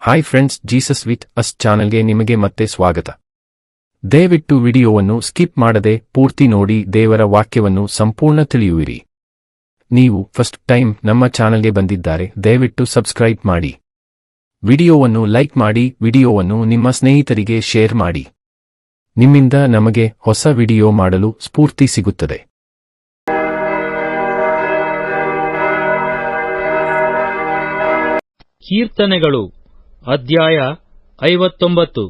Hi friends, Jesus with us ಚಾನೆಲ್ಗೆ ನಿಮಗೆ ಮತ್ತೆ ಸ್ವಾಗತ. ದಯವಿಟ್ಟು ವಿಡಿಯೋವನ್ನು ಸ್ಕಿಪ್ ಮಾಡದೆ ಪೂರ್ತಿ ನೋಡಿ ದೇವರ ವಾಕ್ಯವನ್ನು ಸಂಪೂರ್ಣ ತಿಳಿಯುವಿರಿ. ನೀವು ಫಸ್ಟ್ ಟೈಮ್ ನಮ್ಮ ಚಾನೆಲ್ಗೆ ಬಂದಿದ್ದಾರೆ, ದಯವಿಟ್ಟು ಸಬ್ಸ್ಕ್ರೈಬ್ ಮಾಡಿ. ವಿಡಿಯೋವನ್ನು ಲೈಕ್ ಮಾಡಿ, ವಿಡಿಯೋವನ್ನು ನಿಮ್ಮ ಸ್ನೇಹಿತರಿಗೆ ಶೇರ್ ಮಾಡಿ. ನಿಮ್ಮಿಂದ ನಮಗೆ ಹೊಸ ವಿಡಿಯೋ ಮಾಡಲು ಸ್ಫೂರ್ತಿ ಸಿಗುತ್ತದೆ. ಕೀರ್ತನೆಗಳು ಅಧ್ಯಾಯ 59.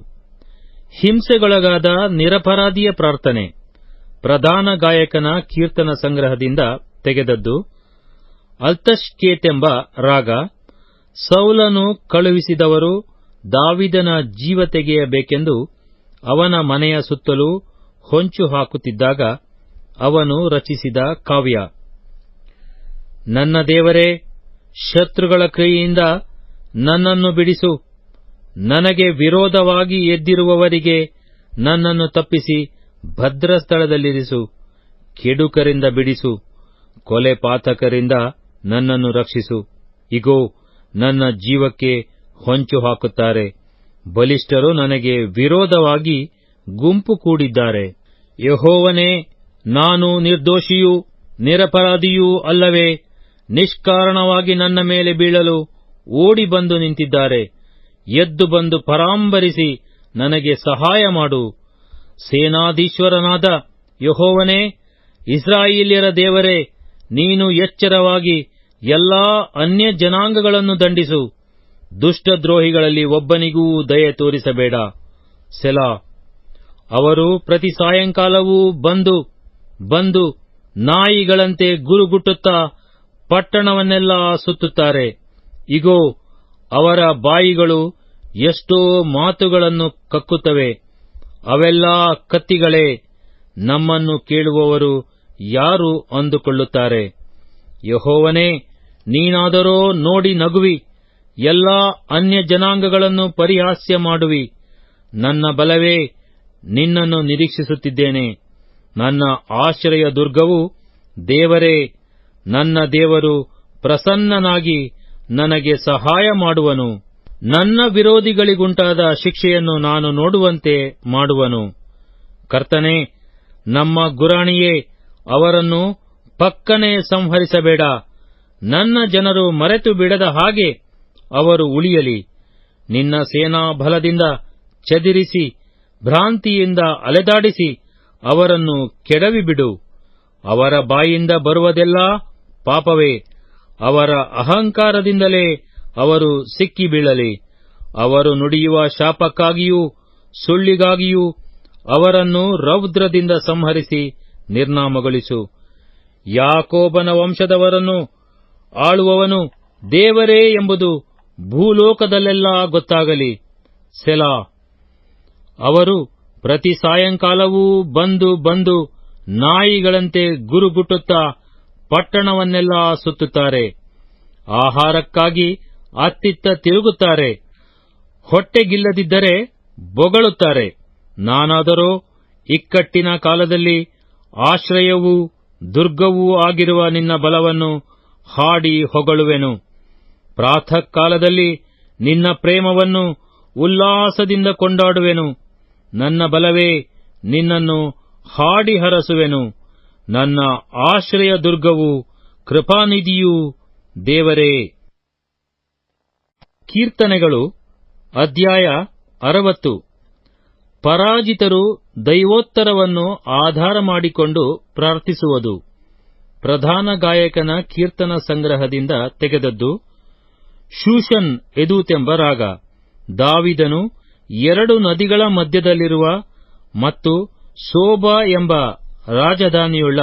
ಹಿಂಸೆಗೊಳಗಾದ ನಿರಪರಾಧಿಯ ಪ್ರಾರ್ಥನೆ. ಪ್ರಧಾನ ಗಾಯಕನ ಕೀರ್ತನ ಸಂಗ್ರಹದಿಂದ ತೆಗೆದದ್ದು. ಅಲ್ತಷ್ಕೇತೆಂಬ ರಾಗ. ಸೌಲನು ಕಳುಹಿಸಿದವರು ದಾವೀದನ ಜೀವ ತೆಗೆಯಬೇಕೆಂದು ಅವನ ಮನೆಯ ಸುತ್ತಲೂ ಹೊಂಚು ಹಾಕುತ್ತಿದ್ದಾಗ ಅವನು ರಚಿಸಿದ ಕಾವ್ಯ. ನನ್ನ ದೇವರೇ, ಶತ್ರುಗಳ ಕೈಯಿಂದ ನನ್ನನ್ನು ಬಿಡಿಸು. ನನಗೆ ವಿರೋಧವಾಗಿ ಎದ್ದಿರುವವರಿಗೆ ನನ್ನನ್ನು ತಪ್ಪಿಸಿ ಭದ್ರ ಸ್ಥಳದಲ್ಲಿರಿಸು. ಕೆಡುಕರಿಂದ ಬಿಡಿಸು, ಕೊಲೆಪಾತಕರಿಂದ ನನ್ನನ್ನು ರಕ್ಷಿಸು. ಇಗೋ, ನನ್ನ ಜೀವಕ್ಕೆ ಹೊಂಚು ಹಾಕುತ್ತಾರೆ. ಬಲಿಷ್ಠರು ನನಗೆ ವಿರೋಧವಾಗಿ ಗುಂಪು ಕೂಡಿದ್ದಾರೆ. ಯೆಹೋವನೇ, ನಾನು ನಿರ್ದೋಷಿಯೂ ನಿರಪರಾಧಿಯೂ ಅಲ್ಲವೇ? ನಿಷ್ಕಾರಣವಾಗಿ ನನ್ನ ಮೇಲೆ ಬೀಳಲು ಓಡಿ ಬಂದು ನಿಂತಿದ್ದಾರೆ. ಎದ್ದು ಬಂದು ಪರಾಂಬರಿಸಿ ನನಗೆ ಸಹಾಯ ಮಾಡು. ಸೇನಾಧೀಶ್ವರನಾದ ಯೆಹೋವನೇ, ಇಸ್ರಾಯೇಲ್ಯರ ದೇವರೇ, ನೀನು ಎಚ್ಚರವಾಗಿ ಎಲ್ಲಾ ಅನ್ಯ ಜನಾಂಗಗಳನ್ನು ದಂಡಿಸು. ದುಷ್ಟದ್ರೋಹಿಗಳಲ್ಲಿ ಒಬ್ಬನಿಗೂ ದಯೆ ತೋರಿಸಬೇಡ. ಸೆಲಾ. ಅವರು ಪ್ರತಿ ಸಾಯಂಕಾಲವೂ ಬಂದು ನಾಯಿಗಳಂತೆ ಗುರುಗುಟ್ಟುತ್ತಾ ಪಟ್ಟಣವನ್ನೆಲ್ಲ ಸುತ್ತುತ್ತಾರೆ. ಇಗೋ, ಅವರ ಬಾಯಿಗಳು ಎಷ್ಟೋ ಮಾತುಗಳನ್ನು ಕಕ್ಕುತ್ತವೆ. ಅವೆಲ್ಲಾ ಕತ್ತಿಗಳೇ. ನಮ್ಮನ್ನು ಕೇಳುವವರು ಯಾರು ಅಂದುಕೊಳ್ಳುತ್ತಾರೆ. ಯೆಹೋವನೇ, ನೀನಾದರೋ ನೋಡಿ ನಗುವಿ. ಎಲ್ಲಾ ಅನ್ಯ ಜನಾಂಗಗಳನ್ನು ಪರಿಹಾಸ್ಯ ಮಾಡುವಿ. ನನ್ನ ಬಲವೇ, ನಿನ್ನನ್ನು ನಿರೀಕ್ಷಿಸುತ್ತಿದ್ದೇನೆ. ನನ್ನ ಆಶ್ರಯ ದುರ್ಗವು ದೇವರೇ. ನನ್ನ ದೇವರು ಪ್ರಸನ್ನನಾಗಿ ನನಗೆ ಸಹಾಯ ಮಾಡುವನು. ನನ್ನ ವಿರೋಧಿಗಳಿಗುಂಟಾದ ಶಿಕ್ಷೆಯನ್ನು ನಾನು ನೋಡುವಂತೆ ಮಾಡುವನು. ಕರ್ತನೇ, ನಮ್ಮ ಗುರಾಣಿಯೇ, ಅವರನ್ನು ಪಕ್ಕನೆ ಸಂಹರಿಸಬೇಡ. ನನ್ನ ಜನರು ಮರೆತು ಬಿಡದ ಹಾಗೆ ಅವರು ಉಳಿಯಲಿ. ನಿನ್ನ ಸೇನಾ ಬಲದಿಂದ ಚದುರಿಸಿ, ಭ್ರಾಂತಿಯಿಂದ ಅಲೆದಾಡಿಸಿ ಅವರನ್ನು ಕೆಡವಿಬಿಡು. ಅವರ ಬಾಯಿಂದ ಬರುವುದೆಲ್ಲ ಪಾಪವೇ. ಅವರ ಅಹಂಕಾರದಿಂದಲೇ ಅವರು ಸಿಕ್ಕಿ ಬೀಳಲಿ. ಅವರು ನುಡಿಯುವ ಶಾಪಕ್ಕಾಗಿಯೂ ಸುಳ್ಳಿಗಾಗಿಯೂ ಅವರನ್ನು ರೌದ್ರದಿಂದ ಸಂಹರಿಸಿ ನಿರ್ನಾಮಗೊಳಿಸು. ಯಾಕೋಬನ ವಂಶದವರನ್ನು ಆಳುವವನು ದೇವರೇ ಎಂಬುದು ಭೂಲೋಕದಲ್ಲೆಲ್ಲಾ ಗೊತ್ತಾಗಲಿ. ಸೆಲಾ. ಅವರು ಪ್ರತಿ ಸಾಯಂಕಾಲವೂ ಬಂದು ನಾಯಿಗಳಂತೆ ಗುರುಗುಟ್ಟುತ್ತಾ ಪಟ್ಟಣವನ್ನೆಲ್ಲ ಸುತ್ತುತ್ತಾರೆ. ಆಹಾರಕ್ಕಾಗಿ ಅತ್ತಿತ್ತ ತಿರುಗುತ್ತಾರೆ. ಹೊಟ್ಟೆಗಿಲ್ಲದಿದ್ದರೆ ಬೊಗಳುತ್ತಾರೆ. ನಾನಾದರೋ ಇಕ್ಕಟ್ಟಿನ ಕಾಲದಲ್ಲಿ ಆಶ್ರಯವೂ ದುರ್ಗವೂ ಆಗಿರುವ ನಿನ್ನ ಬಲವನ್ನು ಹಾಡಿ ಹೊಗಳುವೆನು. ಪ್ರಾತಃ ಕಾಲದಲ್ಲಿ ನಿನ್ನ ಪ್ರೇಮವನ್ನು ಉಲ್ಲಾಸದಿಂದ ಕೊಂಡಾಡುವೆನು. ನನ್ನ ಬಲವೇ, ನಿನ್ನನ್ನು ಹಾಡಿ ಹರಸುವೆನು. ನನ್ನ ಆಶ್ರಯ ದುರ್ಗವು ಕೃಪಾನಿಧಿಯೂ ದೇವರೇ. ಕೀರ್ತನೆಗಳು ಅಧ್ಯಾಯ 60. ಪರಾಜಿತರು ದೈವೋತ್ತರವನ್ನು ಆಧಾರ ಮಾಡಿಕೊಂಡು ಪ್ರಾರ್ಥಿಸುವುದು. ಪ್ರಧಾನ ಗಾಯಕನ ಕೀರ್ತನ ಸಂಗ್ರಹದಿಂದ ತೆಗೆದದ್ದು. ಶೂಷನ್ ಎದೂತೆಂಬ ರಾಗ. ದಾವೀದನು 2 ನದಿಗಳ ಮಧ್ಯದಲ್ಲಿರುವ ಮತ್ತು ಸೋಬಾ ಎಂಬ ರಾಜಧಾನಿಯುಳ್ಳ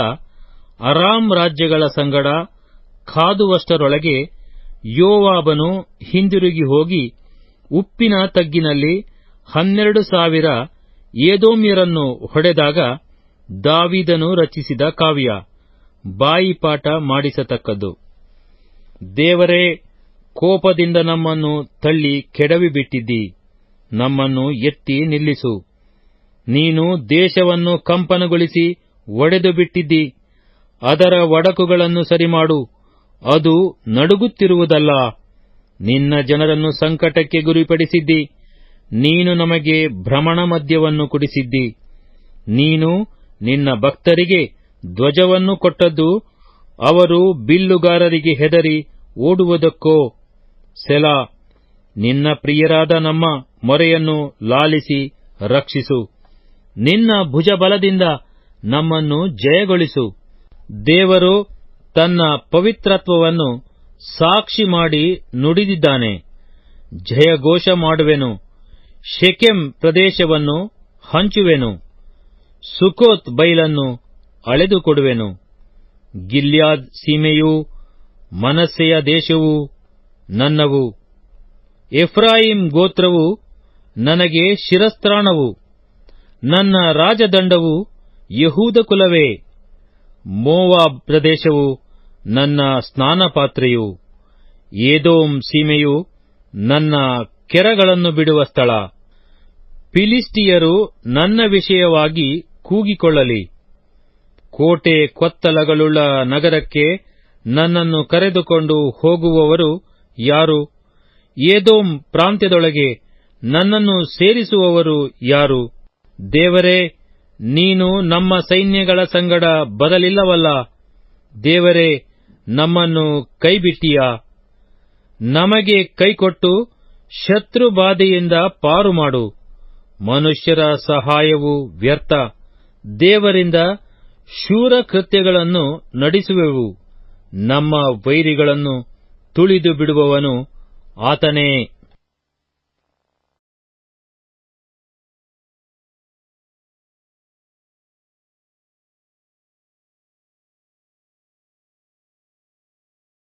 ಅರಾಮ್ ರಾಜ್ಯಗಳ ಸಂಗಡ ಕಾದುವಷ್ಟರೊಳಗೆ ಯೋವಾಬನು ಹಿಂದಿರುಗಿ ಹೋಗಿ ಉಪ್ಪಿನ ತಗ್ಗಿನಲ್ಲಿ 12,000 ಏದೋಮ್ಯರನ್ನು ಹೊಡೆದಾಗ ದಾವೀದನು ರಚಿಸಿದ ಕಾವ್ಯ. ಬಾಯಿಪಾಠ ಮಾಡಿಸತಕ್ಕದ್ದು. ದೇವರೇ, ಕೋಪದಿಂದ ನಮ್ಮನ್ನು ತಳ್ಳಿ ಕೆಡವಿಬಿಟ್ಟಿದ್ದಿ. ನಮ್ಮನ್ನು ಎತ್ತಿ ನಿಲ್ಲಿಸು. ನೀನು ದೇಶವನ್ನು ಕಂಪನಗೊಳಿಸಿ ಒಡೆದು ಬಿಟ್ಟಿದ್ದಿ. ಅದರ ಒಡಕುಗಳನ್ನು ಸರಿಮಾಡು. ಅದು ನಡುಗುತ್ತಿರುವುದಲ್ಲ. ನಿನ್ನ ಜನರನ್ನು ಸಂಕಟಕ್ಕೆ ಗುರಿಪಡಿಸಿದ್ದಿ. ನೀನು ನಮಗೆ ಭ್ರಮಣ ಮದ್ಯವನ್ನು ಕುಡಿಸಿದ್ದಿ. ನೀನು ನಿನ್ನ ಭಕ್ತರಿಗೆ ಧ್ವಜವನ್ನು ಕೊಟ್ಟದ್ದು ಅವರು ಬಿಲ್ಲುಗಾರರಿಗೆ ಹೆದರಿ ಓಡುವುದಕ್ಕೋ? ಸೆಲಾ. ನಿನ್ನ ಪ್ರಿಯರಾದ ನಮ್ಮ ಮೊರೆಯನ್ನು ಲಾಲಿಸಿ ರಕ್ಷಿಸು. ನಿನ್ನ ಭುಜಬಲದಿಂದ ನಮ್ಮನ್ನು ಜಯಗೊಳಿಸು. ದೇವರು ತನ್ನ ಪವಿತ್ರತ್ವವನ್ನು ಸಾಕ್ಷಿ ಮಾಡಿ ನುಡಿದಿದ್ದಾನೆ. ಜಯಘೋಷ ಮಾಡುವೆನು. ಶೆಕೆಮ್ ಪ್ರದೇಶವನ್ನು ಹಂಚುವೆನು. ಸುಕೋತ್ ಬೈಲನ್ನು ಅಳೆದುಕೊಡುವೆನು. ಗಿಲ್ಯಾದ್ ಸೀಮೆಯೂ ಮನಸ್ಸೆಯ ದೇಶವೂ ನನ್ನವು. ಎಫ್ರಾಯಿಂ ಗೋತ್ರವು ನನಗೆ ಶಿರಸ್ತ್ರಾಣವು. ನನ್ನ ರಾಜದಂಡವು ಯಹೂದ ಕುಲವೇ. ಮೋವಾಬ್ ಪ್ರದೇಶವು ನನ್ನ ಸ್ನಾನಪಾತ್ರೆಯು. ಏದೋಮ್ ಸೀಮೆಯು ನನ್ನ ಕೆರಗಳನ್ನು ಬಿಡುವ ಸ್ಥಳ. ಫಿಲಿಷ್ಟಿಯರು ನನ್ನ ವಿಷಯವಾಗಿ ಕೂಗಿಕೊಳ್ಳಲಿ. ಕೋಟೆ ಕೊತ್ತಲಗಳುಳ್ಳ ನಗರಕ್ಕೆ ನನ್ನನ್ನು ಕರೆದುಕೊಂಡು ಹೋಗುವವರು ಯಾರು? ಏದೋಮ್ ಪ್ರಾಂತ್ಯದೊಳಗೆ ನನ್ನನ್ನು ಸೇರಿಸುವವರು ಯಾರು? ದೇವರೇ, ನೀನು ನಮ್ಮ ಸೈನ್ಯಗಳ ಸಂಗಡ ಬರಲಿಲ್ಲವಲ್ಲ. ದೇವರೇ, ನಮ್ಮನ್ನು ಕೈಬಿಟ್ಟಿಯಾ? ನಮಗೆ ಕೈಕೊಟ್ಟು ಶತ್ರು ಬಾಧೆಯಿಂದ ಪಾರು ಮಾಡು. ಮನುಷ್ಯರ ಸಹಾಯವು ವ್ಯರ್ಥ. ದೇವರಿಂದ ಶೂರ ಕೃತ್ಯಗಳನ್ನು ನಡೆಸುವೆವು. ನಮ್ಮ ವೈರಿಗಳನ್ನು ತುಳಿದು ಬಿಡುವವನು ಆತನೇ.